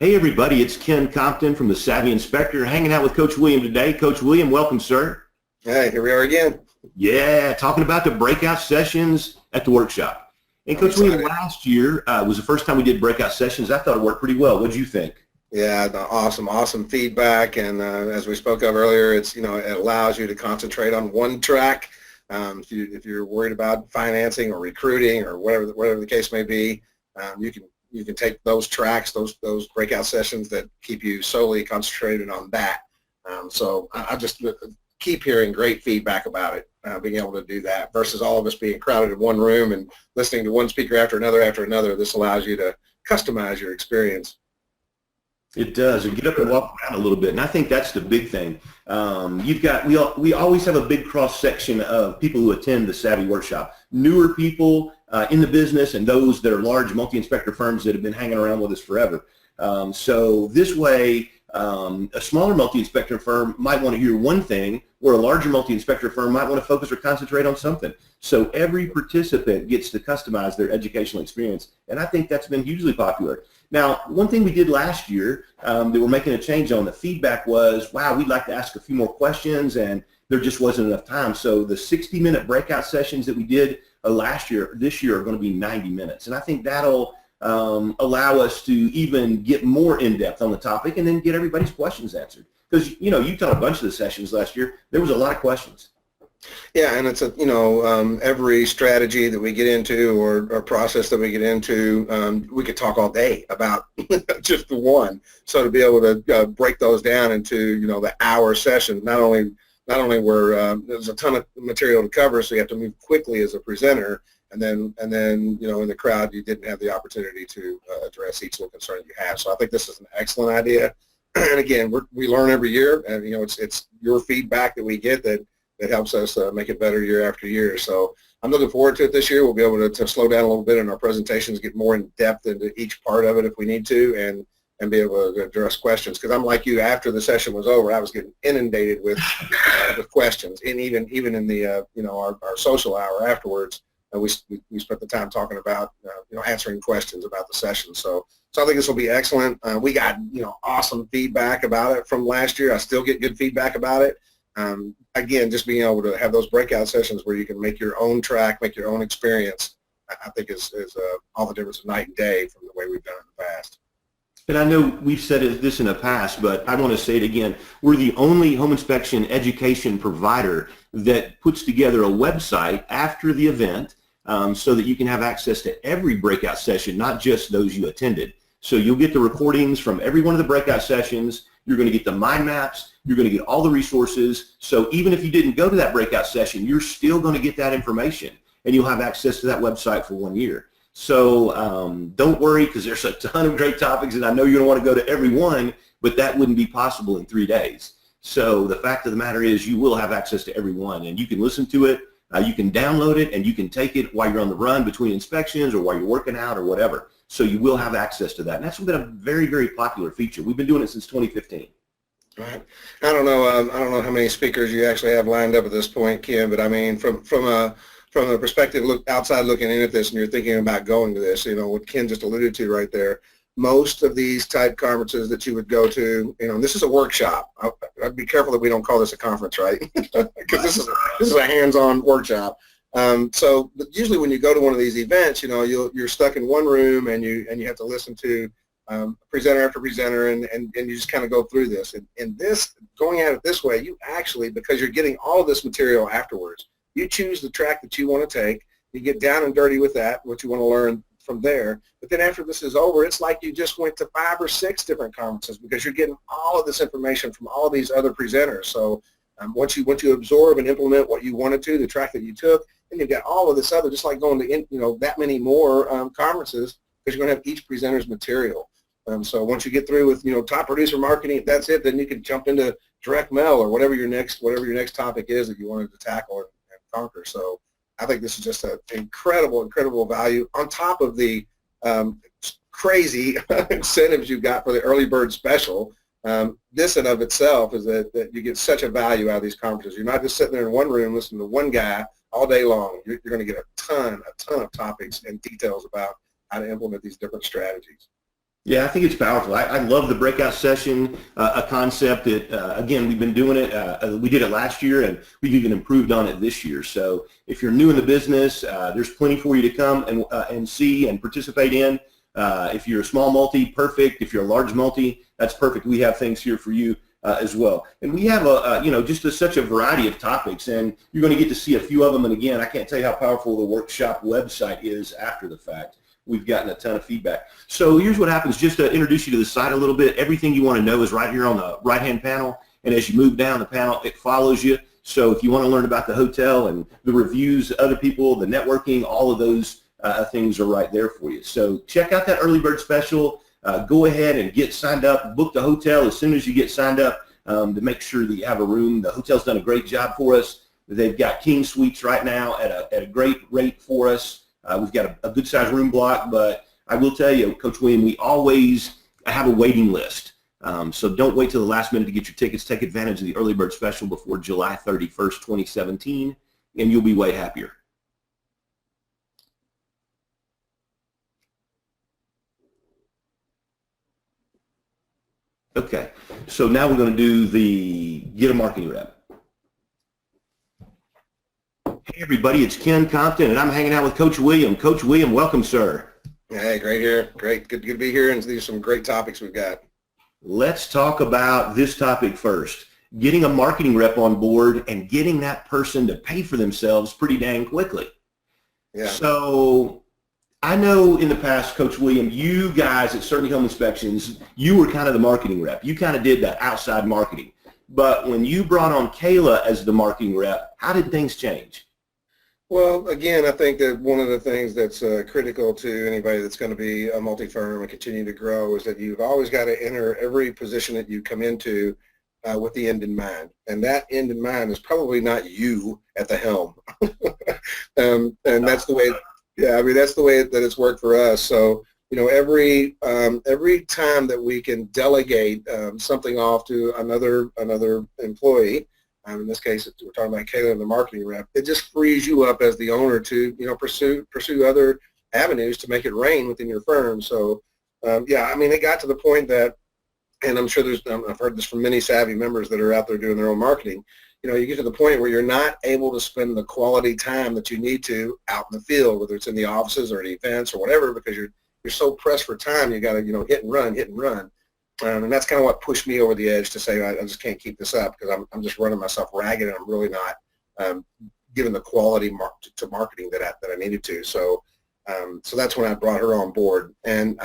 Hey everybody, it's Ken Compton from the Savvy Inspector hanging out with Coach William today. Coach William, welcome, sir. Hey, here we are again. Yeah, talking about the breakout sessions at the workshop. And I'm Coach William, excited. last year was the first time we did breakout sessions. I thought it worked pretty well. What did you think? Yeah, awesome feedback. And as we spoke of earlier, it allows you to concentrate on one track. If you're worried about financing or recruiting or whatever the case may be, you can take those tracks, those breakout sessions that keep you solely concentrated on that. So I just keep hearing great feedback about it, being able to do that versus all of us being crowded in one room and listening to one speaker after another. This allows you to customize your experience. It does. And get up and walk around a little bit. And I think that's the big thing. We always have a big cross section of people who attend the Savvy Workshop. Newer people in the business and those that are large multi-inspector firms that have been hanging around with us forever. So this way, a smaller multi-inspector firm might want to hear one thing, where a larger multi-inspector firm might want to focus or concentrate on something. So every participant gets to customize their educational experience, and I think that's been hugely popular. Now, one thing we did last year that we're making a change on, the feedback was, wow, we'd like to ask a few more questions, and there just wasn't enough time. So the 60-minute breakout sessions that we did this year are going to be 90 minutes, and I think that'll allow us to even get more in-depth on the topic and then get everybody's questions answered. Because, you taught a bunch of the sessions last year. There was a lot of questions. Yeah, and it's every strategy that we get into or process that we get into, we could talk all day about just the one. So to be able to break those down into the hour sessions, not only where there's a ton of material to cover, so you have to move quickly as a presenter, and then in the crowd you didn't have the opportunity to address each little concern you have. So I think this is an excellent idea. And again, we learn every year, and it's your feedback that we get that helps us make it better year after year. So I'm looking forward to it this year. We'll be able to slow down a little bit in our presentations, get more in depth into each part of it if we need to, and be able to address questions. Because I'm like you, after the session was over, I was getting inundated with questions, and even in the our social hour afterwards, we spent the time talking about answering questions about the session. So I think this will be excellent. We got awesome feedback about it from last year. I still get good feedback about it. Again, just being able to have those breakout sessions where you can make your own track, make your own experience, I think is all the difference of night and day from the way we've done it in the past. And I know we've said this in the past, but I want to say it again. We're the only home inspection education provider that puts together a website after the event so that you can have access to every breakout session, not just those you attended. So you'll get the recordings from every one of the breakout sessions. You're going to get the mind maps. You're going to get all the resources. So even if you didn't go to that breakout session, you're still going to get that information, and you'll have access to that website for 1 year. So don't worry, because there's a ton of great topics, and I know you're going to want to go to every one, but that wouldn't be possible in 3 days. So the fact of the matter is you will have access to every one, and you can listen to it, you can download it, and you can take it while you're on the run between inspections or while you're working out or whatever. So you will have access to that, and that's been a very, very popular feature. We've been doing it since 2015. Right. I don't know how many speakers you actually have lined up at this point, Kim, but I mean, from a perspective, outside looking in at this, and you're thinking about going to this, what Ken just alluded to right there, most of these type conferences that you would go to, and this is a workshop. I'd be careful that we don't call this a conference, right? Because this is a hands-on workshop. So usually when you go to one of these events, you're stuck in one room and you have to listen to presenter after presenter, and you just kind of go through this. And this, going at it this way, you actually, because you're getting all of this material afterwards, you choose the track that you want to take, you get down and dirty with that, what you want to learn from there. But then after this is over, it's like you just went to 5 or 6 different conferences, because you're getting all of this information from all these other presenters. So once you absorb and implement what you wanted to, the track that you took, then you've got all of this other, just like going to that many more conferences, because you're going to have each presenter's material. So once you get through with top producer marketing, if that's it, then you can jump into direct mail or whatever your next topic is that you wanted to tackle and conquer. So I think this is just an incredible value on top of the crazy incentives you got for the early bird special. This in of itself is that you get such a value out of these conferences. You're not just sitting there in one room listening to one guy all day long. You're going to get a ton of topics and details about how to implement these different strategies. Yeah, I think it's powerful. I love the breakout session, a concept that, again, we've been doing it. We did it last year, and we've even improved on it this year. So if you're new in the business, there's plenty for you to come and see and participate in. If you're a small multi, perfect. If you're a large multi, that's perfect. We have things here for you as well. And we have, just such a variety of topics, and you're going to get to see a few of them. And again, I can't tell you how powerful the workshop website is after the fact. We've gotten a ton of feedback. So here's what happens, just to introduce you to the site a little bit. Everything you want to know is right here on the right-hand panel, and as you move down the panel, it follows you. So if you want to learn about the hotel and the reviews, other people, the networking, all of those things are right there for you. So check out that early bird special. Go ahead and get signed up. Book the hotel as soon as you get signed up to make sure that you have a room. The hotel's done a great job for us. They've got king suites right now at a great rate for us. We've got a good-sized room block, but I will tell you, Coach William, we always have a waiting list. So don't wait till the last minute to get your tickets. Take advantage of the early bird special before July 31st, 2017, and you'll be way happier. Okay, so now we're going to do the Get a Marketing Rep. Hey everybody, it's Ken Compton, and I'm hanging out with Coach William. Coach William, welcome, sir. Hey, great here. Great. Good to be here, and these are some great topics we've got. Let's talk about this topic first. Getting a marketing rep on board and getting that person to pay for themselves pretty dang quickly. Yeah. So I know in the past, Coach William, you guys at Certainty Home Inspections, you were kind of the marketing rep. You kind of did that outside marketing. But when you brought on Kayla as the marketing rep, how did things change? Well, again, I think that one of the things that's critical to anybody that's going to be a multi-firm and continue to grow is that you've always got to enter every position that you come into with the end in mind. And that end in mind is probably not you at the helm. And that's the way, yeah, I mean, that's the way that it's worked for us. So, every time that we can delegate something off to another employee, in this case, we're talking about Kayla and the marketing rep, it just frees you up as the owner to, pursue other avenues to make it rain within your firm. So, yeah, I mean, it got to the point that, and I'm sure I've heard this from many savvy members that are out there doing their own marketing, you get to the point where you're not able to spend the quality time that you need to out in the field, whether it's in the offices or at events or whatever, because you're so pressed for time, you got to, hit and run. And that's kind of what pushed me over the edge to say, I just can't keep this up because I'm just running myself ragged and I'm really not giving the quality to marketing that I needed to. So that's when I brought her on board. And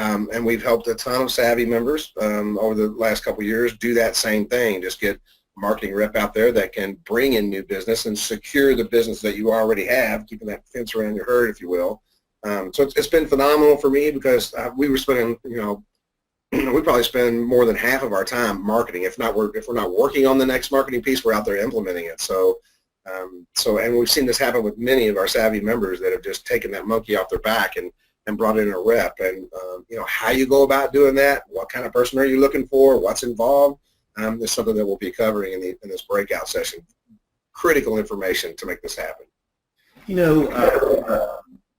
we've helped a ton of savvy members over the last couple of years do that same thing, just get a marketing rep out there that can bring in new business and secure the business that you already have, keeping that fence around your herd, if you will. So it's been phenomenal for me because we were spending, we probably spend more than half of our time marketing. If we're not working on the next marketing piece, we're out there implementing it. So and we've seen this happen with many of our savvy members that have just taken that monkey off their back and brought in a rep. And how you go about doing that, what kind of person are you looking for, what's involved, is something that we'll be covering in this breakout session. Critical information to make this happen.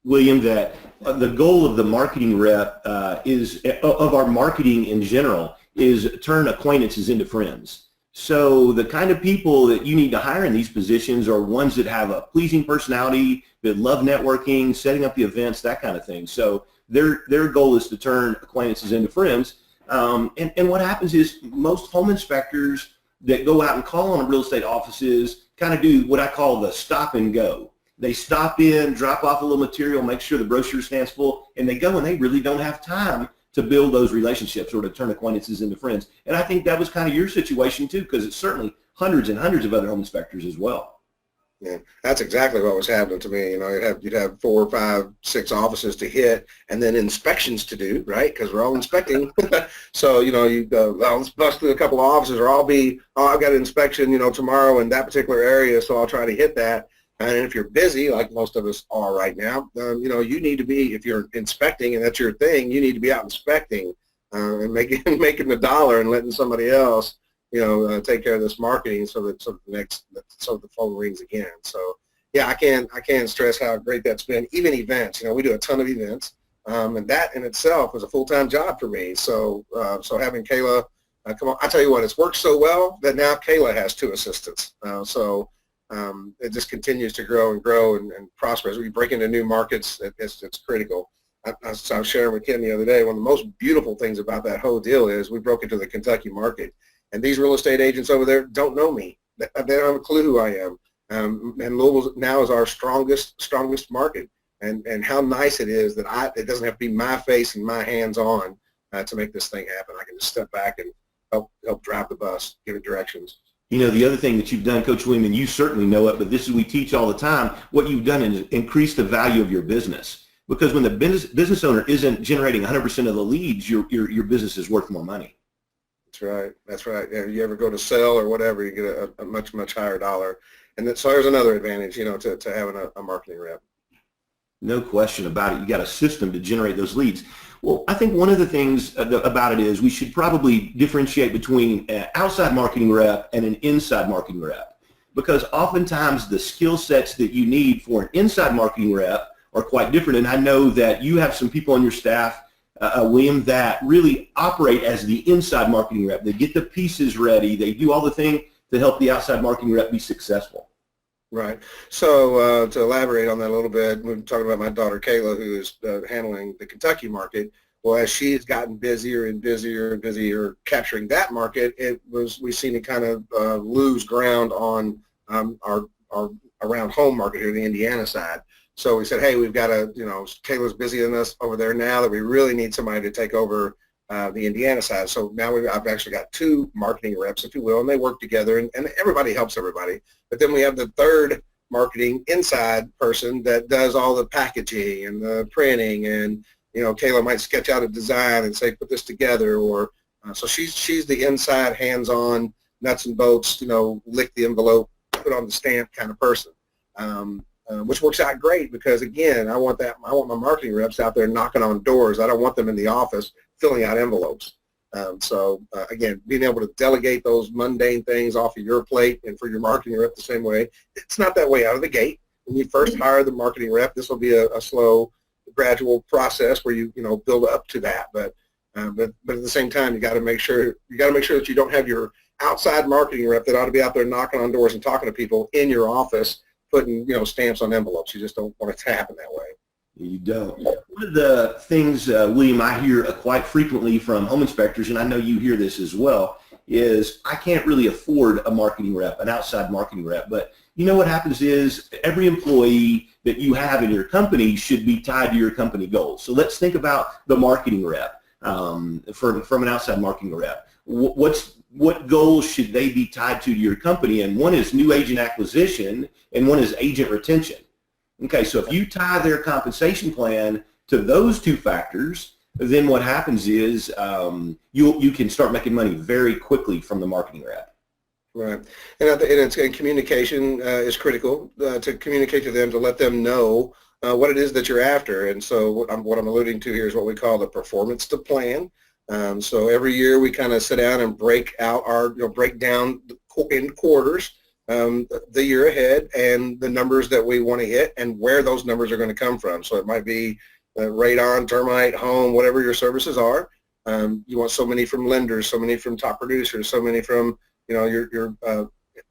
William, that the goal of the marketing rep is, of our marketing in general, is turn acquaintances into friends. So the kind of people that you need to hire in these positions are ones that have a pleasing personality, that love networking, setting up the events, that kind of thing. So their goal is to turn acquaintances into friends. And what happens is most home inspectors that go out and call on real estate offices kind of do what I call the stop and go. They stop in, drop off a little material, make sure the brochure stands full, and they go, and they really don't have time to build those relationships or to turn acquaintances into friends. And I think that was kind of your situation too, because it's certainly hundreds and hundreds of other home inspectors as well. Yeah, that's exactly what was happening to me. You'd have 4, 5, 6 offices to hit, and then inspections to do, right? Because we're all inspecting. So you go, well, let's bust through a couple of offices, or I've got an inspection, tomorrow in that particular area, so I'll try to hit that. And if you're busy, like most of us are right now, you need to be, if you're inspecting and that's your thing, you need to be out inspecting and making the dollar and letting somebody else, take care of this marketing so that the phone rings again. So yeah, I can't stress how great that's been. Even events, we do a ton of events. And that in itself was a full-time job for me. So so having Kayla come on, I tell you what, it's worked so well that now Kayla has 2 assistants. It just continues to grow and grow and prosper. As we break into new markets, it's critical. I was sharing with Ken the other day, one of the most beautiful things about that whole deal is we broke into the Kentucky market. And these real estate agents over there don't know me. They don't have a clue who I am. And Louisville now is our strongest market. And how nice it is that it doesn't have to be my face and my hands on to make this thing happen. I can just step back and help drive the bus, give it directions. You know, the other thing that you've done, Coach William, and you certainly know it, but this is we teach all the time, what you've done is increase the value of your business. Because when the business owner isn't generating 100% of the leads, your business is worth more money. That's right. That's right. Yeah, you ever go to sell or whatever, you get a much higher dollar. And so there's another advantage, you know, to having a marketing rep. No question about it. You got a system to generate those leads. Well, I think one of the things about it is we should probably differentiate between an outside marketing rep and an inside marketing rep, because oftentimes the skill sets that you need for an inside marketing rep are quite different. And I know that you have some people on your staff, William, that really operate as the inside marketing rep. They get the pieces ready. They do all the things to help the outside marketing rep be successful. Right. So to elaborate on that a little bit, we're talking about my daughter Kayla, who is handling the Kentucky market. Well, as she's gotten busier and busier capturing that market, we've seen it kind of lose ground on our around home market here, the Indiana side. So we said, hey, we've got to, you know, Kayla's busier than us over there now, that we really need somebody to take over the Indiana side. So now I've actually got 2 marketing reps, if you will, and they work together, and everybody helps everybody. But then we have the third marketing inside person that does all the packaging and the printing, and, you know, Kayla might sketch out a design and say, put this together, or so she's the inside, hands-on, nuts and bolts, you know, lick the envelope, put on the stamp kind of person. Which works out great because, again, I want my marketing reps out there knocking on doors. I don't want them in the office filling out envelopes. Again, being able to delegate those mundane things off of your plate and for your marketing rep the same way. It's not that way out of the gate. When you first hire the marketing rep, this will be a slow, gradual process where you build up to that. But at the same time, you got to make sure that you don't have your outside marketing rep that ought to be out there knocking on doors and talking to people in your office, putting stamps on envelopes. You just don't want it to happen that way. You don't. One of the things, William, I hear quite frequently from home inspectors, and I know you hear this as well, is I can't really afford a marketing rep, an outside marketing rep. But you know what happens is every employee that you have in your company should be tied to your company goals. So let's think about the marketing rep from an outside marketing rep. What goals should they be tied to your company? And one is new agent acquisition, and one is agent retention. Okay, so if you tie their compensation plan to those 2 factors, then what happens is you can start making money very quickly from the marketing rep. Right, and communication is critical to communicate to them, to let them know what it is that you're after. And so what I'm alluding to here is what we call the performance to plan. So every year we kind of sit down and break down in quarters the year ahead and the numbers that we want to hit and where those numbers are going to come from. So it might be radon, termite, home, whatever your services are. You want so many from lenders, so many from top producers, so many from your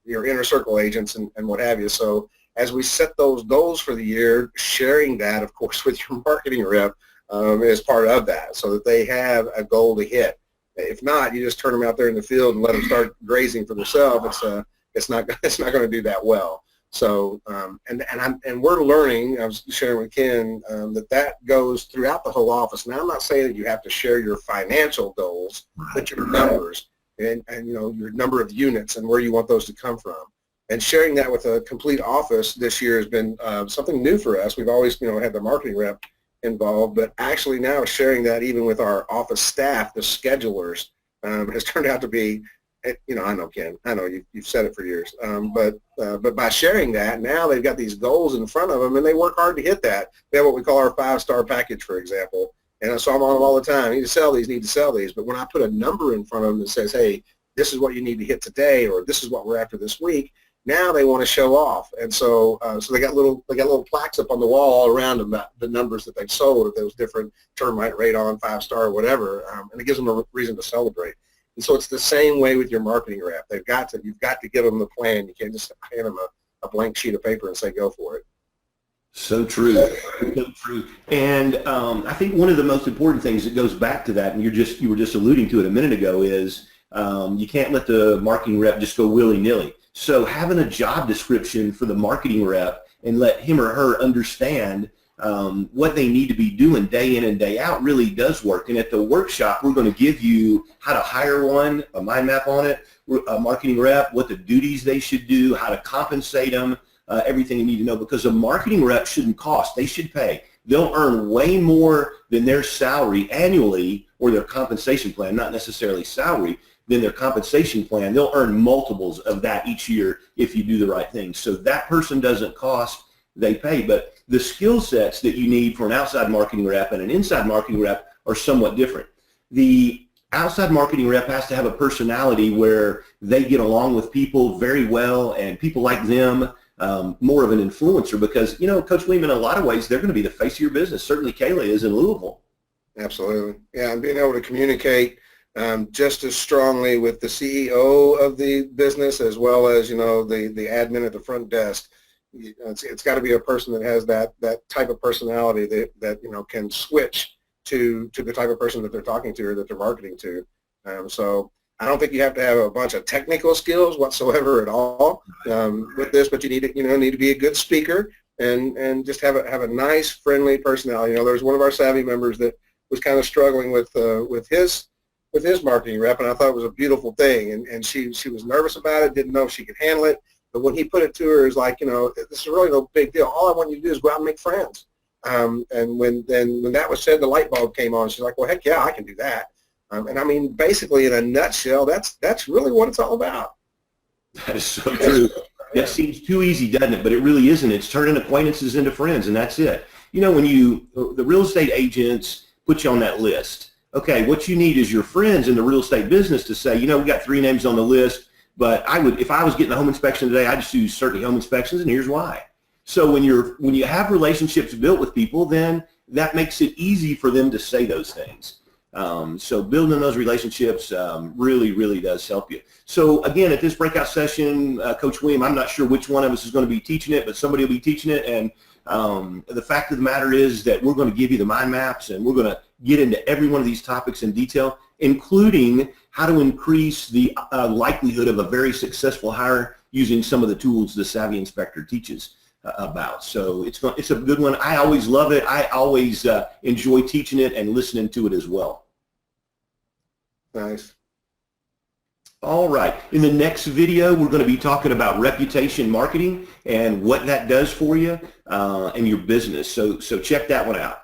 inner circle agents and what have you. So as we set those goals for the year, sharing that, of course, with your marketing rep is part of that, so that they have a goal to hit. If not, you just turn them out there in the field and let them start grazing for themselves. It's not going to do that well. So and we're learning. I was sharing with Ken that goes throughout the whole office. Now, I'm not saying that you have to share your financial goals, but your numbers and your number of units and where you want those to come from. And sharing that with a complete office this year has been something new for us. We've always had the marketing rep involved, but actually now sharing that even with our office staff, the schedulers, has turned out to be, I know, Ken, I know you've said it for years, but by sharing that, now they've got these goals in front of them, and they work hard to hit that. We have what we call our 5-star package, for example, and so I'm on them all the time. Need to sell these. But when I put a number in front of them that says, hey, this is what you need to hit today, or this is what we're after this week, Now they want to show off, and so they got little plaques up on the wall all around them about the numbers that they've sold of those different termite, radon, 5-star, or whatever, and it gives them a reason to celebrate. And so it's the same way with your marketing rep. You've got to give them the plan. You can't just hand them a blank sheet of paper and say go for it. So true, so true. And I think one of the most important things that goes back to that, and you were just alluding to it a minute ago, is you can't let the marketing rep just go willy-nilly. So having a job description for the marketing rep and let him or her understand what they need to be doing day in and day out really does work. And at the workshop, we're going to give you how to hire one, a mind map on it, a marketing rep, what the duties they should do, how to compensate them, everything you need to know, because a marketing rep shouldn't cost. They should pay. They'll earn way more than their salary annually, or their compensation plan, not necessarily salary, than their compensation plan. They'll earn multiples of that each year if you do the right thing. So that person doesn't cost, they pay. But the skill sets that you need for an outside marketing rep and an inside marketing rep are somewhat different. The outside marketing rep has to have a personality where they get along with people very well and people like them, more of an influencer, because, you know, Coach William, in a lot of ways, they're going to be the face of your business. Certainly Kayla is in Louisville. Absolutely. Yeah, and being able to communicate just as strongly with the CEO of the business as well as, you know, the admin at the front desk. It's got to be a person that has that type of personality that you know, can switch to the type of person that they're talking to or that they're marketing to. So I don't think you have to have a bunch of technical skills whatsoever at all with this, but you need to be a good speaker and just have a nice, friendly personality. You know, there was one of our Savvy members that was kind of struggling with his marketing rep, and I thought it was a beautiful thing. And she was nervous about it, didn't know if she could handle it. But when he put it to her, it's like, you know, this is really no big deal. All I want you to do is go out and make friends. And when that was said, the light bulb came on. She's like, well, heck yeah, I can do that. And I mean, basically, in a nutshell, that's really what it's all about. That is so true. That seems too easy, doesn't it? But it really isn't. It's turning acquaintances into friends, and that's it. You know, when the real estate agents put you on that list, okay, what you need is your friends in the real estate business to say, you know, we got 3 names on the list, but if I was getting a home inspection today, I'd just use Certainty Home Inspections, and here's why. So when you have relationships built with people, then that makes it easy for them to say those things. So building those relationships really, really does help you. So again, at this breakout session, Coach William, I'm not sure which one of us is going to be teaching it, but somebody will be teaching it. And the fact of the matter is that we're going to give you the mind maps, and we're going to get into every one of these topics in detail, including how to increase the likelihood of a very successful hire using some of the tools the Savvy Inspector teaches about. So it's a good one. I always love it. I always enjoy teaching it and listening to it as well. Nice. All right. In the next video, we're going to be talking about reputation marketing and what that does for you and your business. So check that one out.